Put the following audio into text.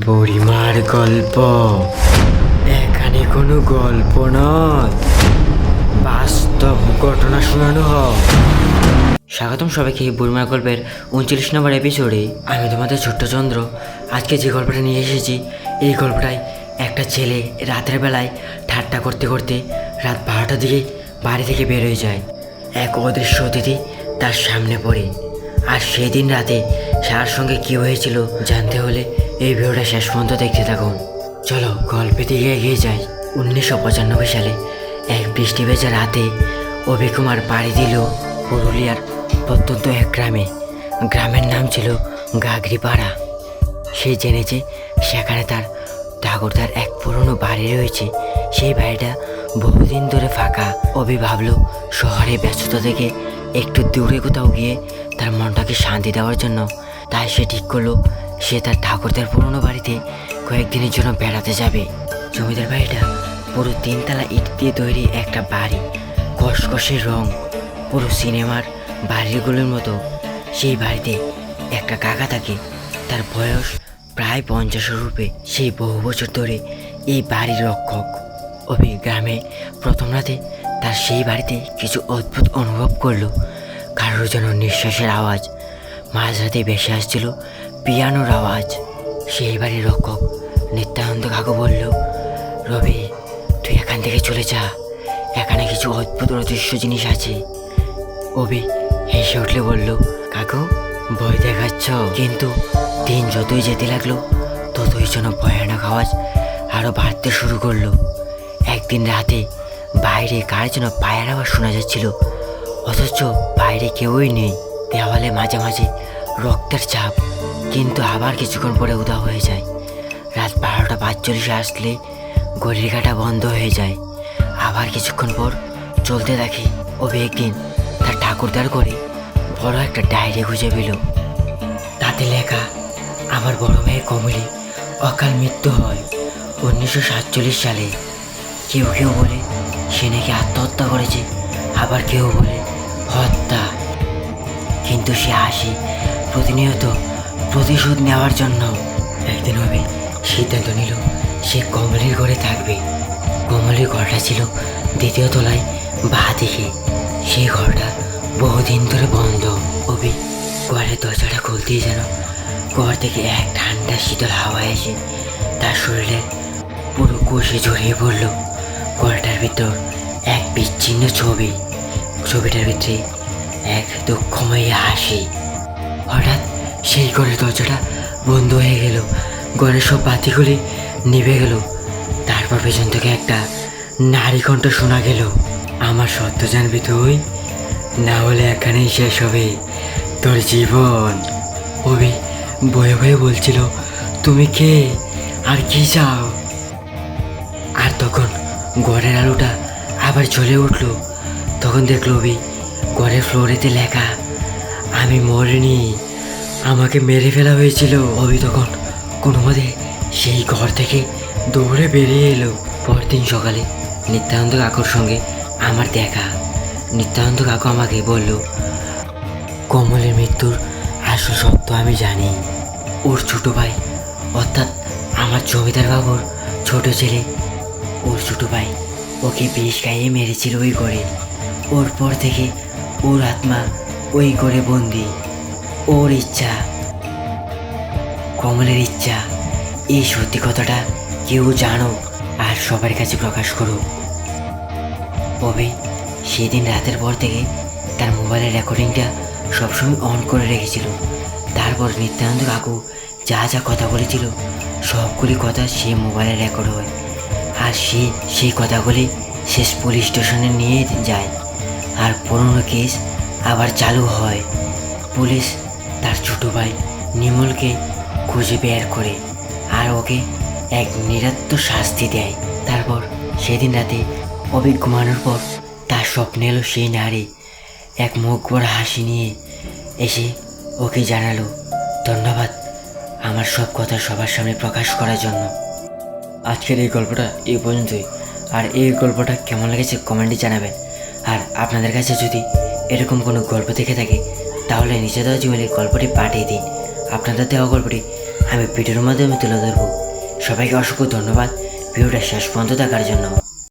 বুড়িমার গল্প। এখানে কোনো গল্প নয়, বাস্তব ঘটনা শোনানো হয়। স্বাগতম সবাইকে বুড়িমার গল্পের 39 নম্বর এপিসোডে। আমি তোমাদের ছোট্ট চন্দ্র। আজকে যে গল্পটা নিয়ে এসেছি, এই গল্পটায় একটা ছেলে রাতের বেলায় ঠাট্টা করতে করতে রাত 12টার দিকে বাড়ি থেকে বের হয়ে যায়। এক অদৃশ্য অতিথি তার সামনে পড়ে। আর সেই দিন রাতে তার সঙ্গে কী হয়েছিল জানতে হলে এই ভিডিওটা শেষ পর্যন্ত দেখতে থাকুন। চলো গল্পের দিকে এগিয়ে যাই। 1995 সালে এক বৃষ্টি ভেজা রাতে অভি কুমার পাড়ি দিল পুরুলিয়ার প্রত্যন্ত এক গ্রামে। গ্রামের নাম ছিল গাগরিপাড়া। সে জেনেছে সেখানে তার ঠাকুরদার এক পুরনো বাড়ি রয়েছে। সেই বাড়িটা বহুদিন ধরে ফাঁকা। অভি ভাবল শহরে ব্যস্ততা থেকে একটু দূরে কোথাও গিয়ে তার মনটাকে শান্তি দেওয়ার জন্য। তাই সে ঠিক করলো সে তার ঠাকুরদার পুরনো বাড়িতে কয়েকদিনের জন্য বেড়াতে যাবে। জমিদার বাড়িটা পুরো 3 তলা ইট দিয়ে তৈরি একটা বাড়ি, কসকসে রং, পুরো সিনেমার বাড়িগুলোর মতো। সেই বাড়িতে একটা কাকা থাকে, তার বয়স প্রায় 50-এর রূপে। সেই বহু বছর ধরে এই বাড়ির রক্ষক। অভি গ্রামে প্রথম রাতে তার সেই বাড়িতে কিছু অদ্ভুত অনুভব করলো। কারোর যেন নিঃশ্বাসের আওয়াজ, মাঝরাতে ভেসে আসছিল পিয়ানোর আওয়াজ। সেই বাড়ির রক্ষক নিত্যানন্দ কাকু বলল, রবি তুই এখান থেকে চলে যা, এখানে কিছু অদ্ভুত অদৃশ্য জিনিস আছে। অভি হেসে উঠলে বলল, কাকু ভয় দেখাচ্ছ? কিন্তু দিন যতই যেতে লাগলো ততই যেন ভয়ানক আওয়াজ আরও বাড়তে শুরু করলো। একদিন রাতে বাইরে কার যেন পায়ের আওয়াজ শোনা যাচ্ছিল, অথচ বাইরে কেউই নেই। দেওয়ালে মাঝে মাঝে রক্তের ছাপ, কিন্তু আবার কিছুক্ষণ পরে উধাও হয়ে যায়। রাত 12:45 আসলে ঘড়ির কাঁটা বন্ধ হয়ে যায়। আবার কিছুক্ষণ পর চলতে থাকে। অভি একদিন তার ঠাকুরদার করে বড় একটা ডায়েরি খুঁজে পেল। তাতে লেখা, আমার বড় মেয়ে কমলি অকাল মৃত্যু হয় 1947 সালে। কেউ কেউ বলে সে নাকি আত্মহত্যা করেছে, আবার কেউ বলে হত্যা। কিন্তু সে আসে প্রতিনিয়ত প্রতিশোধ নেওয়ার জন্য। একদিন অভি সিদ্ধান্ত নিল সে কমলির ঘরে থাকবে। কমলির ঘরটা ছিল 2য় তলায় বাঁ দিকে। সেই ঘরটা বহুদিন ধরে বন্ধ। অভি ঘরের দরজাটা খুলতেই যেন ঘর থেকে এক ঠান্ডা শীতল হাওয়া এসে তার শরীরে পুরো কোষে জড়িয়ে পড়ল। ঘরটার ভিতর এক বিচ্ছিন্ন ছবি, ছবিটার ভিতরে এক দুঃখময়ী হাসি। হঠাৎ সেই ঘরের দরজাটা বন্ধ হয়ে গেল, ঘরের সব বাতিগুলি নিভে গেল। তারপর পেছন থেকে একটা নারী কণ্ঠ শোনা গেল, আমার সত্য জানবি তুই, না হলে এখানেই শেষ হবে তোর জীবন। অভি বয়ে বয়ে বলছিল, তুমি কে আর কি চাও? আর তখন ঘরের আলোটা আবার জ্বলে উঠলো। তখন দেখলো অভি ঘরের ফ্লোরেতে লেখা, আমি মরিনি, আমাকে মেরে ফেলা হয়েছিল। অভি তখন কোনো মতে সেই ঘর থেকে দৌড়ে বেরিয়ে এলো। পরদিন সকালে নিত্যানন্দ কাকুর সঙ্গে আমার দেখা। নিত্যানন্দ কাকু আমাকে বলল, কমলের মৃত্যুর আসল সত্য আমি জানি। ওর ছোট ভাই, অর্থাৎ আমার জমিদার বাবুর ছোট ছেলে, ওর ছোট ভাই ওকে বিষ খাইয়ে মেরেছিল ওই ঘরে। ওর পর থেকে ওর আত্মা ওই ঘরে বন্দি। ওর ইচ্ছা, কমলের ইচ্ছা, এই সত্যি কথাটা কেউ জানো আর সবার কাছে প্রকাশ করো। অভি সেদিন রাতের পর থেকে তার মোবাইলের রেকর্ডিংটা সবসময় অন করে রেখেছিল। তারপর নিত্যানন্দ কাকু যা যা কথা বলেছিল সবগুলি কথা সে মোবাইলে রেকর্ড হয়। আর সে সেই কথাগুলি শেষ পুলিশ স্টেশনে নিয়ে যায়। আর পুরনো কেস আবার চালু হয়। পুলিশ তার ছোট ভাই নিমলকে খুঁজে বের করে আর ওকে এক নিরাত্ম শাস্তি দেয়। তারপর সেদিন রাতে অভি ঘুমানোর পর তার স্বপ্নে এলো সেই নারী এক মুখ ভরা হাসি নিয়ে এসে ওকে জানালো, ধন্যবাদ আমার সব কথা সবার সামনে প্রকাশ করার জন্য। আজকের এই গল্পটা এই পর্যন্তই। আর এই গল্পটা কেমন লেগেছে কমেন্টে জানাবেন। আর আপনাদের কাছে যদি এরকম কোনো গল্প থেকে থাকে তাহলে নিচে দেওয়া জিমেলে গল্পটি পাঠিয়ে দিন। আপনাদের দেওয়া গল্পটি আমি ভিডিওর মাধ্যমে তুলে ধরবো। সবাইকে অসংখ্য ধন্যবাদ ভিডিওটা শেষ পর্যন্ত দেখার জন্য।